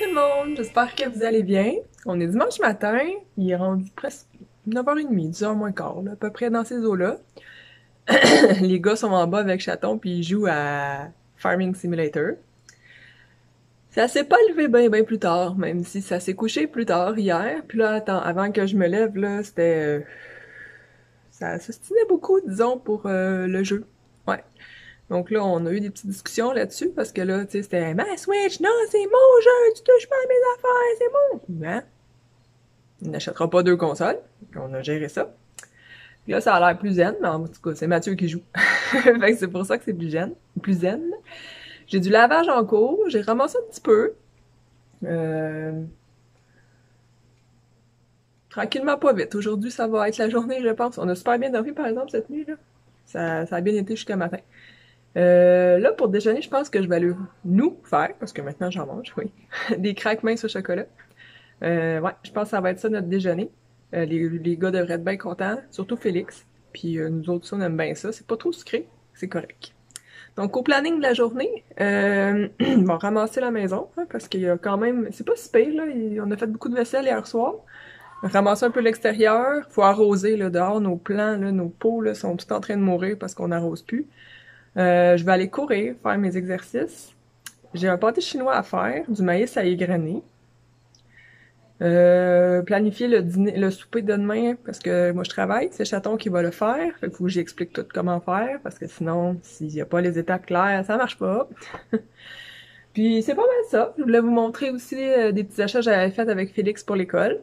tout le monde, j'espère que vous allez bien. On est dimanche matin, il est rendu presque 9h30, 10h moins quart, là, à peu près dans ces eaux-là. Les gars sont en bas avec Chaton puis ils jouent à Farming Simulator. Ça s'est pas levé bien plus tard, même si ça s'est couché plus tard hier. Puis là, attends, avant que je me lève, là, c'était... ça s'ostinait beaucoup, disons, pour le jeu. Ouais. Donc là, on a eu des petites discussions là-dessus, parce que là, tu sais, c'était ma Switch, non, c'est mon jeu, tu touches pas à mes affaires, c'est mon. Hein? Il n'achètera pas deux consoles. On a géré ça. Puis là, ça a l'air plus zen, mais en tout cas, c'est Mathieu qui joue. Fait que c'est pour ça que c'est plus zen. Plus zen. J'ai du lavage en cours, j'ai ramassé un petit peu. Tranquillement, pas vite. Aujourd'hui, ça va être la journée, je pense. On a super bien dormi, par exemple, cette nuit, là. Ça a bien été jusqu'à matin. Là, pour déjeuner, je pense que je vais nous faire, parce que maintenant j'en mange, oui, des craques minces au chocolat. Ouais, je pense que ça va être ça notre déjeuner. Les gars devraient être bien contents, surtout Félix. Puis nous autres, ça, on aime bien ça. C'est pas trop sucré, c'est correct. Donc, au planning de la journée, on va ramasser la maison, hein, parce qu'il y a quand même... C'est pas si pire, là. On a fait beaucoup de vaisselle hier soir. Ramasser un peu l'extérieur. Faut arroser, là, dehors. Nos plants, là, nos pots, là, sont tout en train de mourir parce qu'on n'arrose plus. Je vais aller courir, faire mes exercices. J'ai un pâté chinois à faire, du maïs à égrener. Planifier le souper de demain, parce que moi je travaille, c'est Chaton qui va le faire. Fait qu'il faut que j'explique tout comment faire, parce que sinon, s'il n'y a pas les étapes claires, ça marche pas. Puis c'est pas mal ça. Je voulais vous montrer aussi des petits achats que j'avais faits avec Félix pour l'école.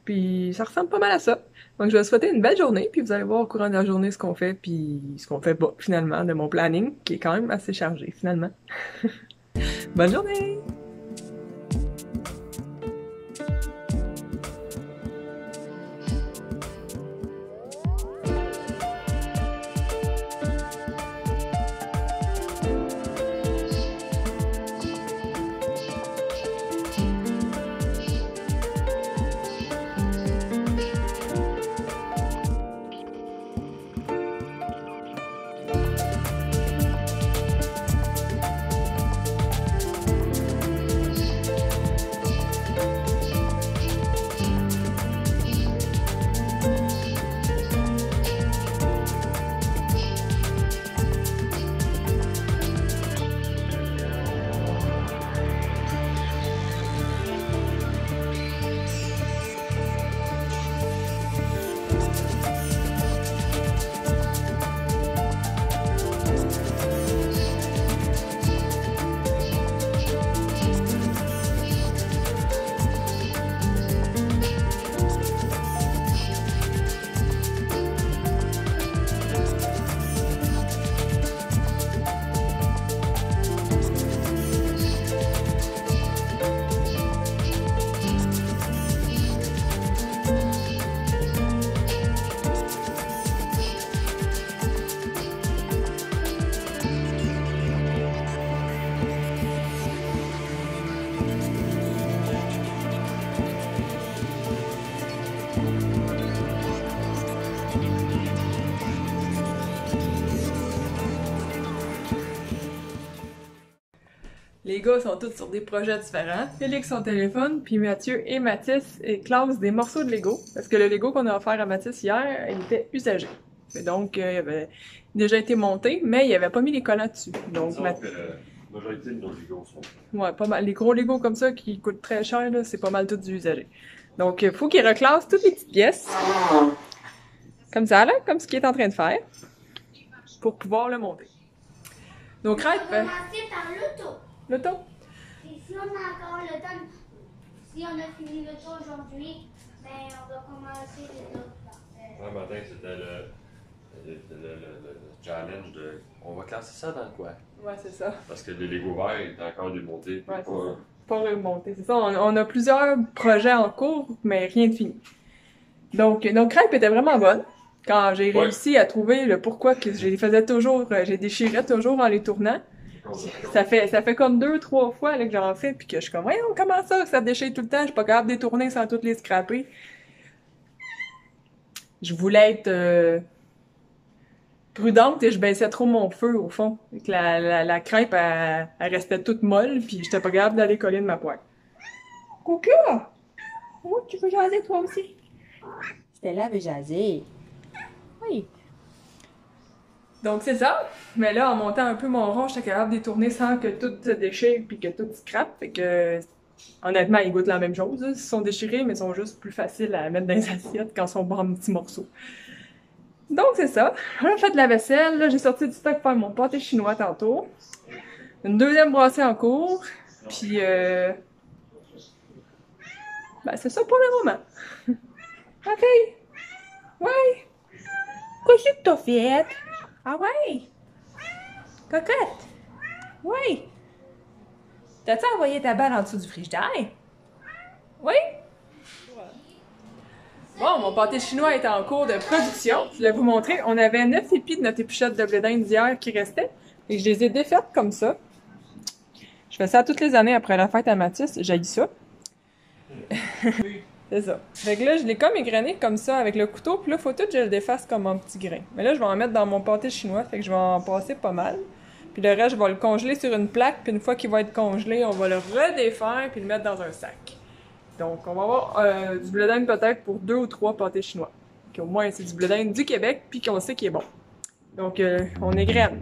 Puis ça ressemble pas mal à ça. Donc je vais vous souhaiter une belle journée, puis vous allez voir au courant de la journée ce qu'on fait, puis ce qu'on fait pas finalement de mon planning, qui est quand même assez chargé finalement. Bonne journée! Les gars sont tous sur des projets différents. Félix son téléphone, puis Mathieu et Mathis classent des morceaux de Lego. Parce que le Lego qu'on a offert à Mathis hier, il était usagé. Et donc, il avait déjà été monté, mais il avait pas mis les collants dessus. Donc, la majorité de nos Lego sont... Ouais, pas mal. Les gros Lego comme ça qui coûtent très cher, là, c'est pas mal tout du usagé. Donc, il faut qu'il reclasse toutes les petites pièces. Comme ça, là, comme ce qu'il est en train de faire. Pour pouvoir le monter. Donc, On va commencer par l'auto. L'auto. Et si on a encore le temps, si on a fini l'auto aujourd'hui, ben on va commencer les autres. Un matin, c'était le challenge de... On va classer ça dans quoi? Ouais, c'est ça. Parce que les Lego verts étaient encore démontés. Ouais, pas remonter, c'est ça. On a plusieurs projets en cours, mais rien de fini. Donc Crêpe était vraiment bonne. Quand j'ai réussi à trouver le pourquoi que je les faisais toujours, j'ai déchirais toujours en les tournant. Ça fait comme 2-3 fois là, que j'en fais, puis que je suis comme, voyons, comment ça déchire tout le temps, je suis pas capable de les tourner sans toutes les scraper. Je voulais être prudente et je baissais trop mon feu, au fond. Fait que la crêpe, elle restait toute molle, puis j'étais pas capable d'aller coller de ma poêle. Coca! Oh, tu veux jaser toi aussi? Stella veut jaser. Oui. Donc c'est ça. Mais là, en montant un peu mon rond, j'étais capable de détourner sans que tout se déchire puis que tout scrape. Fait que, honnêtement, ils goûtent la même chose. Ils sont déchirés, mais ils sont juste plus faciles à mettre dans les assiettes quand ils sont bons en petits morceaux. Donc c'est ça. J'ai fait de la vaisselle. Là, j'ai sorti du stock pour faire mon pâté chinois tantôt. Une deuxième brassée en cours. Puis, ben c'est ça pour le moment. Ok. Ouais. Qu'est-ce que t'as fait? Ah ouais? Cocotte? Oui. T'as-tu envoyé ta balle en dessous du frigidaire? Oui? Bon, mon pâté chinois est en cours de production. Je vais vous montrer. On avait 9 épis de notre épluchette de blé d'Inde d'hier qui restaient. Et je les ai défaites comme ça. Je fais ça toutes les années après la fête à Mathis. J'haïs ça. C'est ça. Fait que là, je l'ai comme égrené comme ça avec le couteau. Puis là, faut tout que je le défasse comme en petits grains. Mais là, je vais en mettre dans mon pâté chinois. Fait que je vais en passer pas mal. Puis le reste, je vais le congeler sur une plaque. Puis une fois qu'il va être congelé, on va le redéfaire puis le mettre dans un sac. Donc, on va avoir du blé d'Inde peut-être pour 2 ou 3 pâtés chinois. Au moins, c'est du blé d'Inde du Québec puis qu'on sait qu'il est bon. Donc, on égrène.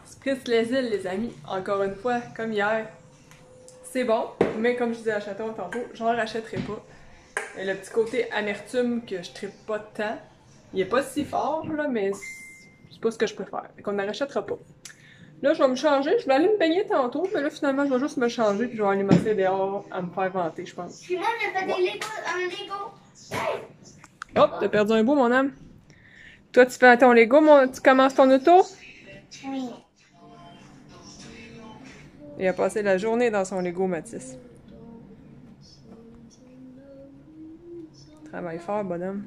Spritz les îles, les amis, encore une fois, comme hier. C'est bon, mais comme je disais à Chaton tantôt, j'en rachèterai pas. Et le petit côté amertume que je tripe pas tant, il est pas si fort, là, mais c'est pas ce que je préfère. Fait qu'on ne rachètera pas. Là, je vais me changer, je vais aller me baigner tantôt, mais là, finalement, je vais juste me changer puis je vais aller m'asseoir dehors à me faire vanter, je pense. Puis moi, j'ai fait des Legos, un Lego. Hop, t'as perdu un bout, mon âme. Toi, tu fais ton Lego, tu commences ton auto? Oui. Il a passé la journée dans son Lego, Mathis. Travaille fort, bonhomme.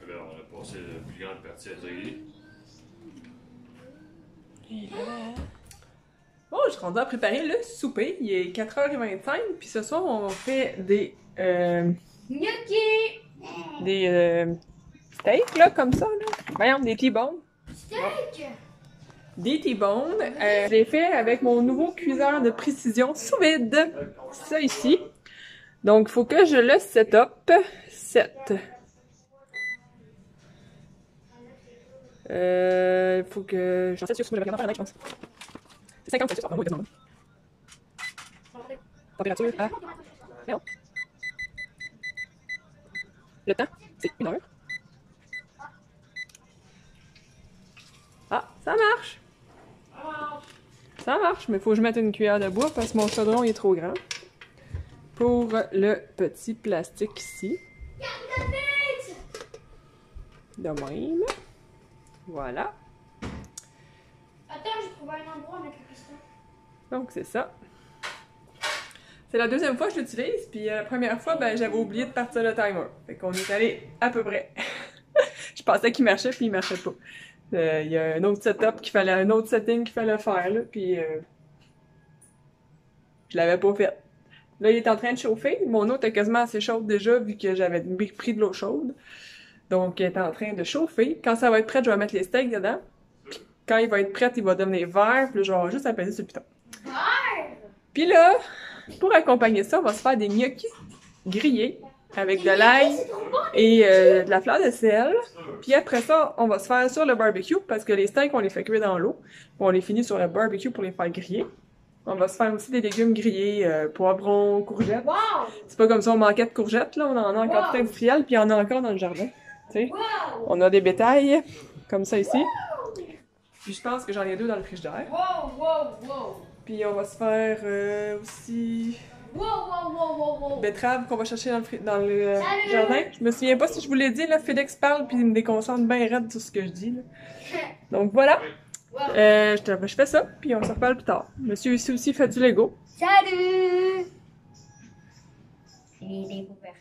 Là, on a passé la plus grande partie à Zoé. Bon, je suis rendue à préparer le souper. Il est 4h25, puis ce soir, on fait des Gnocchi! steaks, là, comme ça, là. Voyons, des T-bones. Steak! Des T-bones. Je l'ai fait avec mon nouveau cuiseur de précision sous vide. Ça ici. Donc, il faut que je le set-up. Il faut que... J'en sais sur ce que je vais regarder je pense. C'est 50 Celsius. Oui, quasiment. Température à... Non. Le temps, c'est 1 heure. Ah, ça marche! Ça marche, mais il faut que je mette une cuillère de bois parce que mon chaudron est trop grand. Pour le petit plastique ici. De même. Voilà. Attends, j'ai trouvé un endroit à mettre le piston. Donc, c'est ça. C'est la deuxième fois que je l'utilise, puis la première fois, ben, j'avais oublié de partir le timer. Fait qu'on est allé à peu près. Je pensais qu'il marchait, puis il marchait pas. Il y a un autre setup qu'il fallait, un autre setting qu'il fallait faire, là, puis je l'avais pas fait. Là, il est en train de chauffer. Mon eau était quasiment assez chaude déjà, vu que j'avais pris de l'eau chaude. Donc, il est en train de chauffer. Quand ça va être prêt, je vais mettre les steaks dedans. Puis, quand il va être prêt, il va devenir vert, puis là, je vais juste apaiser sur le piton. Vert! Puis là, Pour accompagner ça, on va se faire des gnocchis grillés avec de l'ail et de la fleur de sel. Puis après ça, on va se faire sur le barbecue parce que les steaks, on les fait cuire dans l'eau. On les finit sur le barbecue pour les faire griller. On va se faire aussi des légumes grillés, poivrons, courgettes. Wow! C'est pas comme ça, on manquait de courgettes, là. On en a en quantité industrielle, puis il y en a encore dans le jardin. Tu sais. On a des bétails, comme ça ici. Puis je pense que j'en ai 2 dans le frigidaire. Wow, wow, wow! Puis on va se faire aussi Wow, wow, wow, wow, wow! betterave qu'on va chercher dans le Salut! jardin. Je me souviens pas si je vous l'ai dit, là, Félix parle puis il me déconcentre bien raide sur ce que je dis. Là. Donc voilà, Wow. je fais ça, puis on se reparle plus tard. Monsieur ici aussi fait du Lego. Salut! C'est les Lego verts.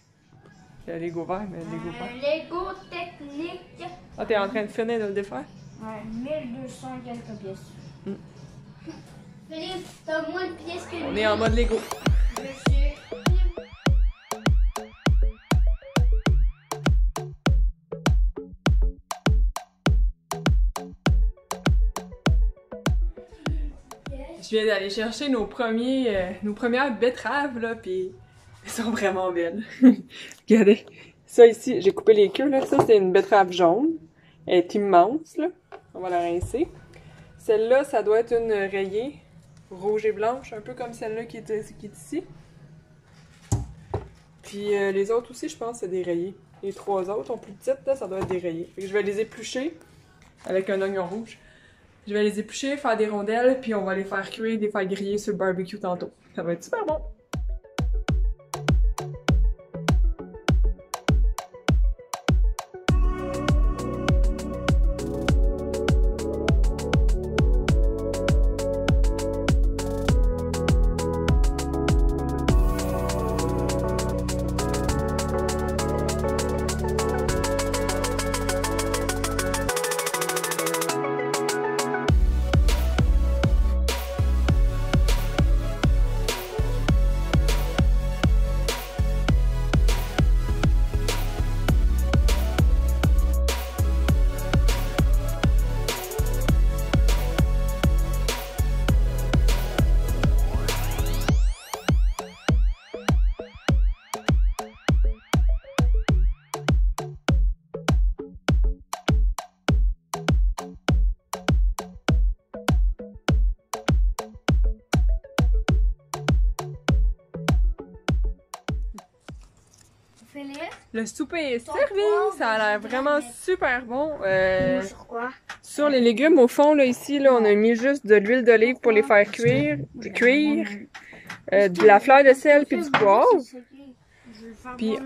Il y a Lego vert, mais Lego vert. Lego technique. Ah, t'es en train de finir de le défaire? Ouais, 1200 quelques pièces. Mm. Philippe, t'as moins de pièces que lui. On est en mode Lego. Monsieur. Je viens d'aller chercher nos premières betteraves, là, puis elles sont vraiment belles. Regardez, ça ici, j'ai coupé les queues, là. Ça, c'est une betterave jaune. Elle est immense, là. On va la rincer. Celle-là, ça doit être une rayée rouge et blanche, un peu comme celle-là qui est ici. Puis les autres aussi, je pense, c'est des rayées. Les 3 autres sont plus petites, là, ça doit être des rayées. Fait que je vais les éplucher avec un oignon rouge. Je vais les éplucher, faire des rondelles, puis on va les faire cuire, les faire griller sur le barbecue tantôt. Ça va être super bon! Philippe, Le souper est servi! Ça a l'air vraiment super bon. sur quoi? Sur les légumes, au fond, là, ici, là, on a mis juste de l'huile d'olive pour les faire cuire, de la fleur de sel puis du poivre. Puis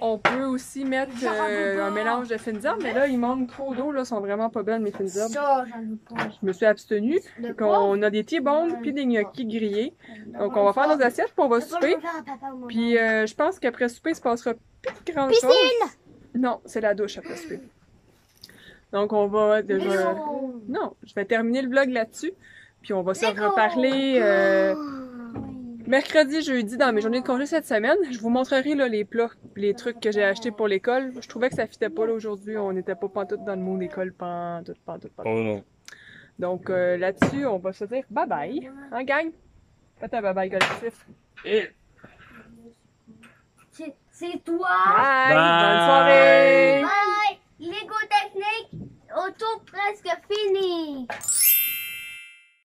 on peut aussi mettre un mélange de fines herbes, mais là, il manque trop d'eau, là, sont vraiment pas belles mes fines herbes. Ça, j'en veux pas. Je me suis abstenue. Donc, on a des T-bones puis des gnocchis grillés. Donc, on va faire nos assiettes puis on va souper. Puis, je pense qu'après souper, il se passera plus grand chose. Non, c'est la douche après souper. Donc, on va déjà... Non, je vais terminer le vlog là-dessus. Puis, on va se reparler mercredi, jeudi, dans mes journées de congé cette semaine. Je vous montrerai là, les plats, les trucs que j'ai achetés pour l'école. Je trouvais que ça fitait pas là aujourd'hui. On n'était pas pantoute dans le mood d'école, pantoute. Oh non. Donc, là-dessus, on va se dire bye-bye. Hein, gang? Faites un bye-bye collectif. C'est toi! Bye! Bye. Bonne soirée! Bye! Lego technique, auto presque fini!